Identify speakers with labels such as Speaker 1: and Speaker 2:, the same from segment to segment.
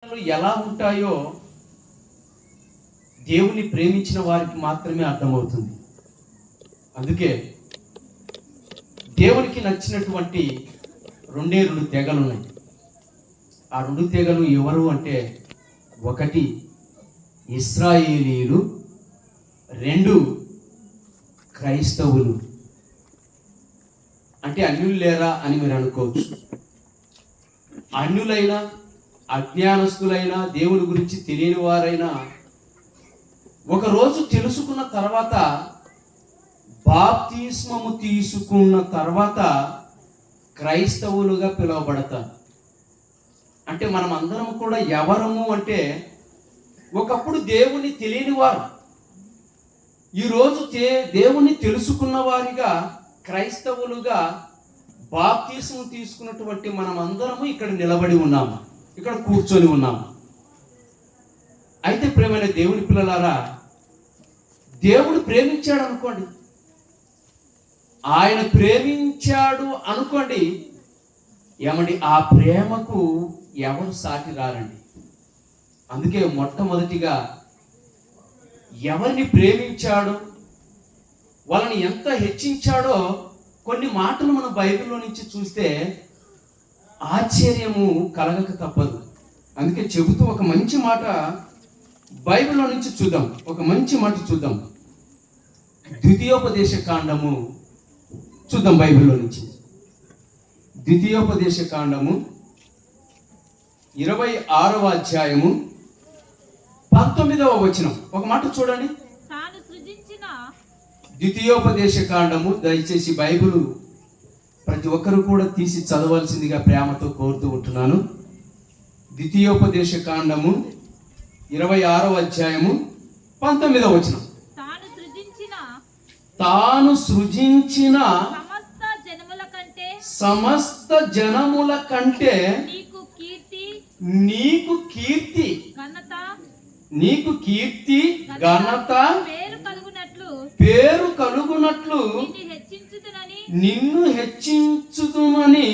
Speaker 1: ఎలా ఉంటాయో దేవుని ప్రేమించిన వారికి మాత్రమే అర్థమవుతుంది. అందుకే దేవునికి నచ్చినటువంటి రెండు తెగలు ఉన్నాయి. ఆ రెండు తెగలు ఎవరు అంటే, ఒకటి ఇశ్రాయేలీలు, రెండు క్రైస్తవులు. అంటే అన్యులు లేరా అని మీరు అనుకోవచ్చు. అన్యులైనా అజ్ఞానస్తులైనా దేవుని గురించి తెలియని వారైనా ఒకరోజు తెలుసుకున్న తర్వాత, బాప్తిస్మము తీసుకున్న తర్వాత క్రైస్తవులుగా పిలువబడతారు. అంటే మనం అందరం కూడా ఎవరము అంటే, ఒకప్పుడు దేవుని తెలియని వారు, ఈరోజు దేవుని తెలుసుకున్న వారిగా క్రైస్తవులుగా బాప్తిస్మం తీసుకున్నటువంటి మనం అందరము ఇక్కడ నిలబడి ఉన్నాము, ఇక్కడ కూర్చొని ఉన్నాము. అయితే ప్రేమైన దేవుని పిల్లలారా, దేవుడు ప్రేమించాడు అనుకోండి, ఆయన ప్రేమించాడు అనుకోండి, ఏమండి ఆ ప్రేమకు ఎవరు సాటి రారండి. అందుకే మొట్టమొదటిగా ఎవరిని ప్రేమించాడో, వాళ్ళని ఎంత హెచ్చించాడో కొన్ని మాటలు మన బైబిల్లో నుంచి చూస్తే ఆశ్చర్యము కలగక తప్పదు. అందుకే చెబుతూ ఒక మంచి మాట బైబిల్లో నుంచి చూద్దాం. ఒక మంచి మాట చూద్దాం. ద్వితీయోపదేశ కాండము చూద్దాం. బైబిల్లో నుంచి ద్వితీయోపదేశ కాండము 26వ అధ్యాయము 19వ వచనం. ఒక మాట చూడండి. ద్వితీయోపదేశ కాండము, దయచేసి బైబిల్ ప్రతి ఒక్కరు కూడా తీసి చదవాల్సిందిగా ప్రేమతో కోరుతూ ఉంటున్నాను. ద్వితీయోపదేశ కాండము 26వ అధ్యాయము 19వ వచనం. తాను సృజించిన సమస్త జనముల కంటే నీకు కీర్తి ఘనత పేరు కలుగునట్లు నిన్ను హెచ్చించుదునని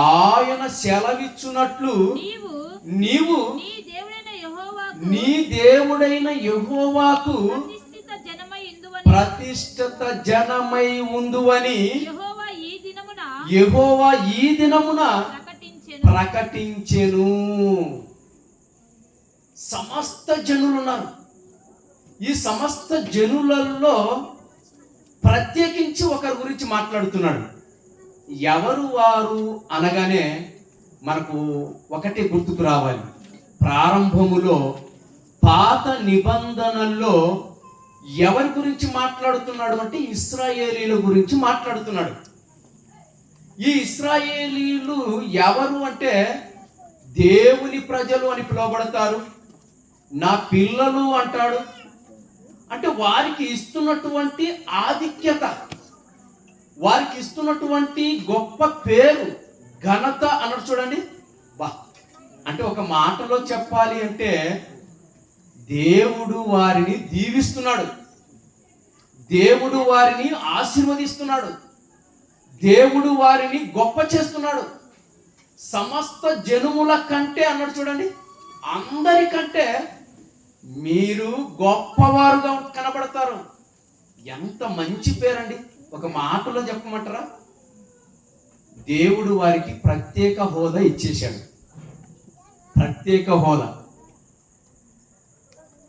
Speaker 1: ఆయన సెలవిచ్చునట్లు నీవు నీ దేవుడైన యెహోవాకు ప్రతిష్ఠిత జనమై ఉందువని యెహోవా ఈ దినమున ప్రకటించెను. సమస్త జనులున్నారు. ఈ సమస్త జనులలో ప్రత్యేకించి ఒకరి గురించి మాట్లాడుతున్నాడు. ఎవరు వారు అనగానే మనకు ఒకటే గుర్తుకు రావాలి. ప్రారంభములో పాత నిబంధనల్లో ఎవరి గురించి మాట్లాడుతున్నాడు అంటే, ఇశ్రాయేలీల గురించి మాట్లాడుతున్నాడు. ఈ ఇశ్రాయేలీలు ఎవరు అంటే, దేవుని ప్రజలు అని పిలువబడతారు. నా పిల్లలు అంటాడు. అంటే వారికి ఇస్తున్నటువంటి ఆధిక్యత, వారికి ఇస్తున్నటువంటి గొప్ప పేరు, ఘనత అన్నట్టు చూడండి. అంటే ఒక మాటలో చెప్పాలి అంటే, దేవుడు వారిని దీవిస్తున్నాడు, దేవుడు వారిని ఆశీర్వదిస్తున్నాడు, దేవుడు వారిని గొప్ప చేస్తున్నాడు. సమస్త జనముల కంటే అన్నాడు చూడండి. అందరికంటే మీరు గొప్పవారుగా కనబడతారు. ఎంత మంచి పేరండి. ఒక మాటలో చెప్పమంటారా, దేవుడు వారికి ప్రత్యేక హోదా ఇచ్చేశాడు. ప్రత్యేక హోదా.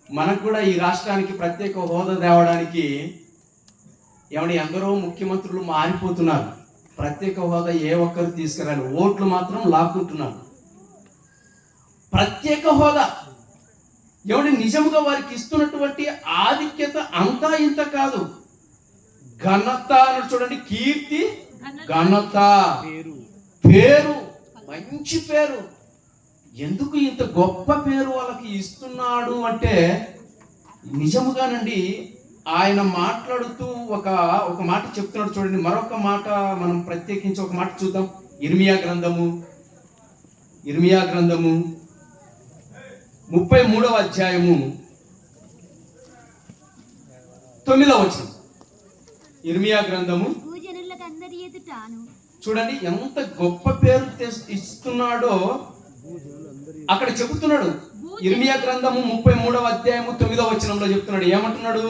Speaker 1: మనకు కూడా ఈ రాష్ట్రానికి ప్రత్యేక హోదా తేవడానికి ఏమని ఎందరో ముఖ్యమంత్రులు మారిపోతున్నారు. ప్రత్యేక హోదా ఏ ఒక్కరు తీసుకురాలి, ఓట్లు మాత్రం లాక్కుంటున్నారు. ప్రత్యేక హోదా ఏమంటే నిజంగా వారికి ఇస్తున్నటువంటి ఆధిక్యత అంతా ఇంత కాదు. ఘనత అని చూడండి. కీర్తి, ఘనత, పేరు, మంచి పేరు. ఎందుకు ఇంత గొప్ప పేరు వాళ్ళకి ఇస్తున్నాడు అంటే, నిజముగానండి ఆయన మాట్లాడుతూ ఒక మాట చెప్తున్నాడు చూడండి. మరొక మాట మనం ప్రత్యేకించి ఒక మాట చూద్దాం. ఇర్మియా గ్రంథము 33వ అధ్యాయము 9వ వచనం. ఇర్మియా గ్రంథము చూడండి ఎంత గొప్ప పేరు ఇస్తున్నాడో అక్కడ చెబుతున్నాడు. ఇర్మియా గ్రంథము 33వ అధ్యాయము 9వ వచనంలో చెప్తున్నాడు. ఏమంటున్నాడు?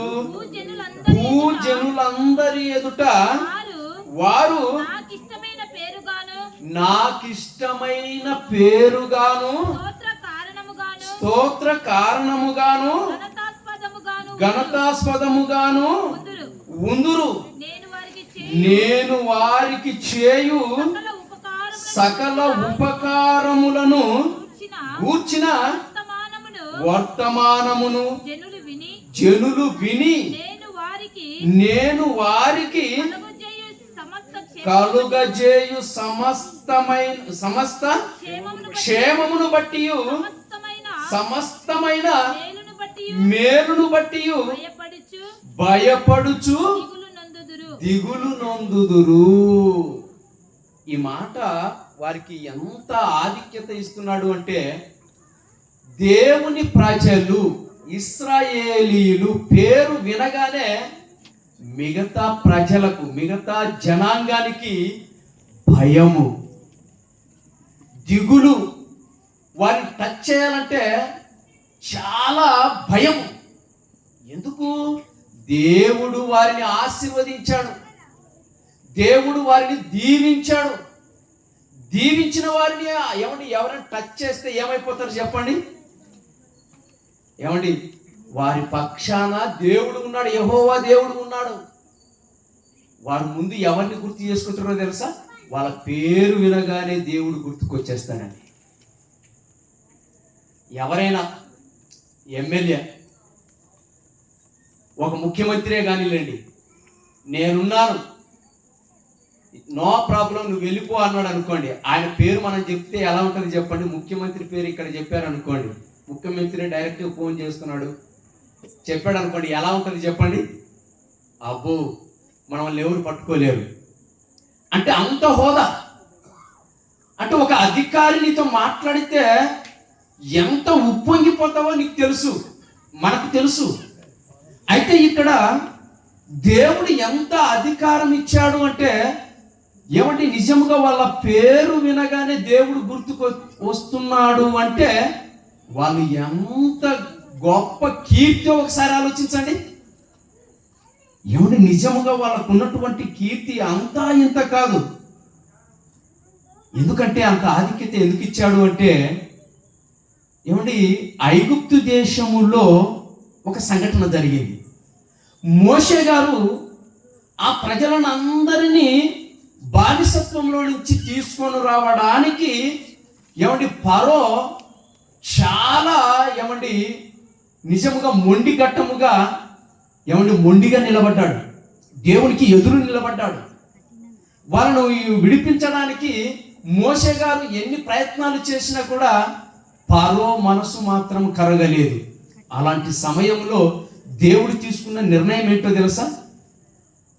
Speaker 1: భూజనులందరి ఎదుట వారు నాకిష్టమైన పేరుగాను స్తోత్ర కారణముగాను ఘనతాస్పదముగాను ఉందురు. నేను వారికి చేయు సకల ఉపకారములను గూర్చిన వర్తమానమును జనులు విని నేను వారికి కలుగజేయు సమస్త క్షేమమును బట్టి సమస్తమైన మేలును బట్టి భయపడుచు దిగులు నొందుదురు. ఈ మాట వారికి ఎంత ఆధిక్యత ఇస్తున్నాడు అంటే, దేవుని ప్రజలు ఇశ్రాయేలీయులు పేరు వినగానే మిగతా ప్రజలకు, మిగతా జనాంగానికి భయము, దిగులు. వారిని టచ్ చేయాలంటే చాలా భయం. ఎందుకు? దేవుడు వారిని ఆశీర్వదించాడు, దేవుడు వారిని దీవించాడు. దీవించిన వారిని ఎవరైనా టచ్ చేస్తే ఏమైపోతారు చెప్పండి? ఏమండి, వారి పక్షాన దేవుడు ఉన్నాడు, యెహోవా దేవుడు ఉన్నాడు. వారి ముందు ఎవరిని గుర్తు చేసుకుంటారో తెలుసా? వాళ్ళ పేరు వినగానే దేవుడు గుర్తుకొచ్చేస్తాడండి. ఎవరైనా ఎమ్మెల్యే, ఒక ముఖ్యమంత్రే కానిలేండి, నేనున్నాను, నో ప్రాబ్లం, నువ్వు వెళ్ళిపో అన్నాడు అనుకోండి. ఆయన పేరు మనం చెప్తే ఎలా ఉంటుంది చెప్పండి? ముఖ్యమంత్రి పేరు ఇక్కడ చెప్పారు అనుకోండి, ముఖ్యమంత్రి డైరెక్ట్గా ఫోన్ చేస్తున్నాడు చెప్పాడు అనుకోండి, ఎలా ఉంటుంది చెప్పండి? అబ్బో, మనం వాళ్ళు ఎవరు పట్టుకోలేరు. అంటే అంత హోదా. అంటే ఒక అధికారి నీతో మాట్లాడితే ఎంత ఉప్పొంగిపోతావో నీకు తెలుసు, మనకు తెలుసు. అయితే ఇక్కడ దేవుడు ఎంత అధికారం ఇచ్చాడు అంటే, ఏమంటే నిజంగా వాళ్ళ పేరు వినగానే దేవుడు గుర్తుకు వస్తున్నాడు అంటే వాళ్ళు ఎంత గొప్ప కీర్తి ఒకసారి ఆలోచించండి. ఏమంటే నిజంగా వాళ్ళకు ఉన్నటువంటి కీర్తి అంతా ఇంత కాదు. ఎందుకంటే అంత ఆధిక్యత ఎందుకు ఇచ్చాడు అంటే, ఏమండి ఐగుప్తు దేశములో ఒక సంఘటన జరిగింది. మోషే గారు ఆ ప్రజలను అందరినీ బానిసత్వంలో నుంచి తీసుకొని రావడానికి ఏమండి ఫరో చాలా నిజముగా మొండిగట్టముగా మొండిగా నిలబడ్డాడు, దేవునికి ఎదురు నిలబడ్డాడు. వాళ్ళను విడిపించడానికి మోషే గారు ఎన్ని ప్రయత్నాలు చేసినా కూడా ఫరో మనసు మాత్రం కరగలేదు. అలాంటి సమయంలో దేవుడు తీసుకున్న నిర్ణయం ఏంటో తెలుసా?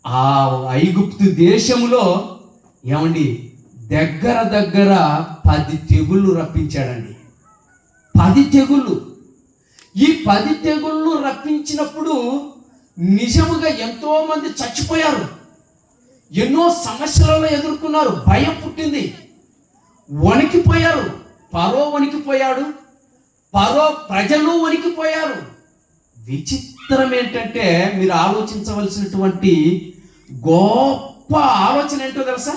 Speaker 1: ఆ ఐగుప్తు దేశంలో దగ్గర 10 తెగుళ్ళు రప్పించాడండి. 10 తెగుళ్ళు. ఈ 10 తెగుళ్ళు రప్పించినప్పుడు నిజముగా ఎంతో మంది చచ్చిపోయారు, ఎన్నో సమస్యలలో ఎదుర్కొన్నారు, భయం పుట్టింది, వణికిపోయారు. ఫరో వణికిపోయాడు, ఫరో ప్రజలు వణికిపోయారు. విచిత్రం ఏంటంటే, మీరు ఆలోచించవలసినటువంటి గొప్ప ఆలోచన ఏంటో తెలుసా?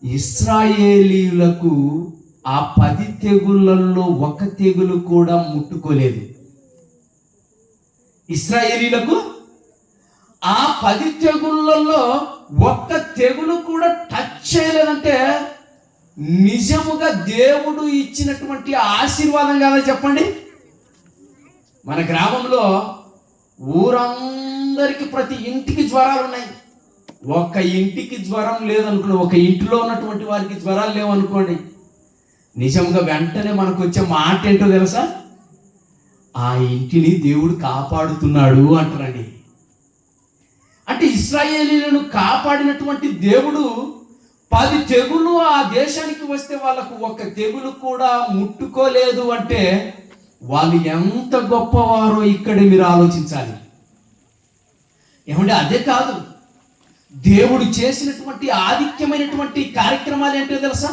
Speaker 1: ఇశ్రాయేలీయులకు ఆ 10 తెగుళ్ళల్లో ఒక తెగులు కూడా ముట్టుకోలేదు. ఇశ్రాయేలీయులకు ఆ 10 తెగుళ్ళల్లో ఒక్క తెగులు కూడా టచ్ చేయలేదంటే నిజముగా దేవుడు ఇచ్చినటువంటి ఆశీర్వాదం కదా చెప్పండి. మన గ్రామంలో ఊరందరికి ప్రతి ఇంటికి జ్వరాలు ఉన్నాయి. ఒక్క ఇంటికి జ్వరం లేదనుకోండి, ఒక ఇంటిలో ఉన్నటువంటి వారికి జ్వరాలు లేవనుకోండి, నిజంగా వెంటనే మనకు వచ్చే మాట ఏంటో తెలుసా? ఆ ఇంటిని దేవుడు కాపాడుతున్నాడు అంటారండి. అంటే ఇశ్రాయేలీయులను కాపాడినటువంటి దేవుడు 10 తెగులు ఆ దేశానికి వస్తే వాళ్ళకు ఒక్క తెగులు కూడా ముట్టుకోలేదు అంటే వాళ్ళు ఎంత గొప్పవారో ఇక్కడే మీరు ఆలోచించాలి. ఏమంటే అదే కాదు, దేవుడు చేసినటువంటి ఆధిక్యమైనటువంటి కార్యక్రమాలు ఏంటో తెలుసా?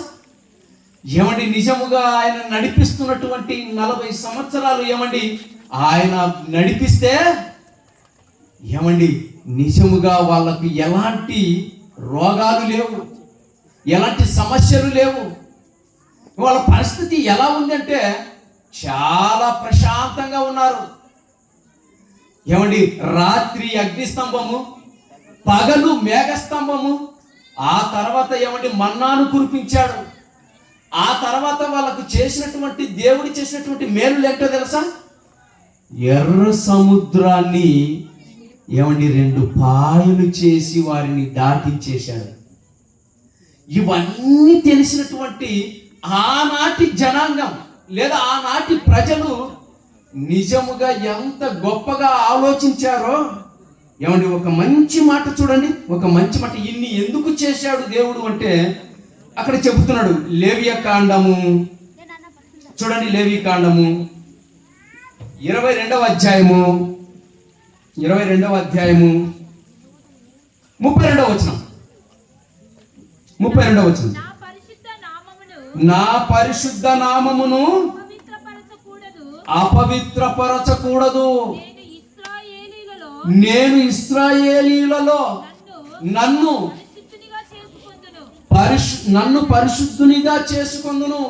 Speaker 1: ఏమండి నిజముగా ఆయన నడిపిస్తున్నటువంటి 40 సంవత్సరాలు ఏమండి ఆయన నడిపిస్తే ఏమండి నిజముగా వాళ్ళకు ఎలాంటి రోగాలు లేవు, ఎలాంటి సమస్యలు లేవు. వాళ్ళ పరిస్థితి ఎలా ఉందంటే చాలా ప్రశాంతంగా ఉన్నారు. ఏమండి రాత్రి అగ్నిస్తంభము, పగలు మేఘస్తంభము, ఆ తర్వాత ఏమండి మన్నాను కురిపించాడు. ఆ తర్వాత వాళ్ళకు చేసినటువంటి దేవుడు చేసినటువంటి మేలులు ఏంటో తెలుసా? ఎర్ర సముద్రాన్ని ఏమండి 2 పాయలు చేసి వారిని దాటించేశాడు. ఇవన్నీ తెలిసినటువంటి ఆనాటి జనాంగం లేదా ఆనాటి ప్రజలు నిజముగా ఎంత గొప్పగా ఆలోచించారో. ఏమండి ఒక మంచి మాట చూడండి, ఒక మంచి మాట. ఇన్ని ఎందుకు చేశాడు దేవుడు అంటే అక్కడ చెబుతున్నాడు. లేవియా కాండము చూడండి, లేవి కాండము 22వ అధ్యాయము 32వ అధ్యాయము 32వ వచనం. నా పరిశుద్ధ నామమును అపవిత్రపరచకూడదు. నేను ఇశ్రాయేలీయులలో నన్ను పరిశుద్ధునిగా చేసుకొందును.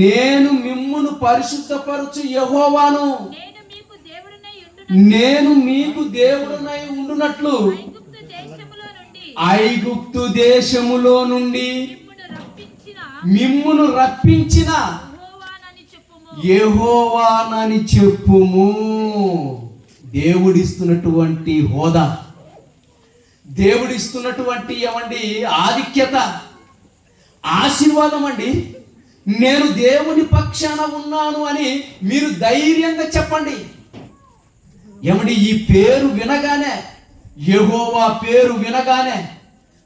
Speaker 1: నేను మిమ్మును పరిశుద్ధపరచు యెహోవాను. నేను మీకు దేవుడనై ఉండునట్లు ఐగుప్తు దేశములో నుండి మిమ్మును రప్పించిన యెహోవానని చెప్పుము. దేవుడిస్తున్నటువంటి హోదా, దేవుడిస్తున్నటువంటి ఏమండి ఆధిక్యత, ఆశీర్వాదం అండి. నేను దేవుని పక్షాన ఉన్నాను అని మీరు ధైర్యంగా చెప్పండి. ఏమండి ఈ పేరు వినగానే, యెహోవా పేరు వినగానే,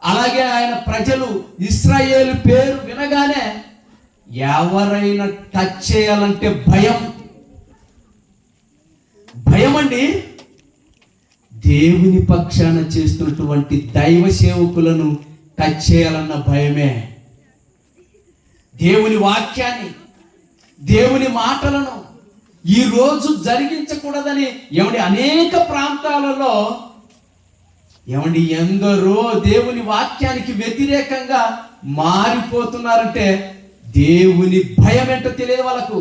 Speaker 1: అలాగే ఆయన ప్రజలు ఇశ్రాయేలు పేరు వినగానే ఎవరైనా టచ్ చేయాలంటే భయం అండి. దేవుని పక్షాన చేస్తున్నటువంటి దైవ సేవకులను టచ్ చేయాలన్న భయమే. దేవుని వాక్యాన్ని, దేవుని మాటలను ఈ రోజు జరిగించకూడదని ఏమండి అనేక ప్రాంతాలలో ఏమండి ఎందరో దేవుని వాక్యానికి వ్యతిరేకంగా మారిపోతున్నారంటే దేవుని భయం ఏంటో తెలియదు వాళ్ళకు.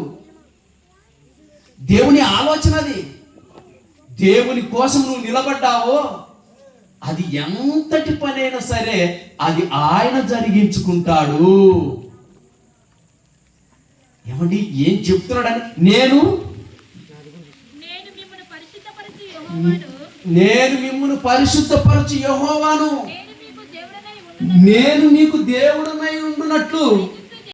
Speaker 1: దేవుని ఆలోచన అది. దేవుని కోసం నువ్వు నిలబడ్డావో అది ఎంతటి పనైనా సరే అది ఆయన జరిగించుకుంటాడు. ఏమండి ఏం చెప్తున్నాడని, నేను మిమ్మును పరిశుద్ధపరచు యెహోవాను, నేను మీకు దేవుడనై ఉండునట్లు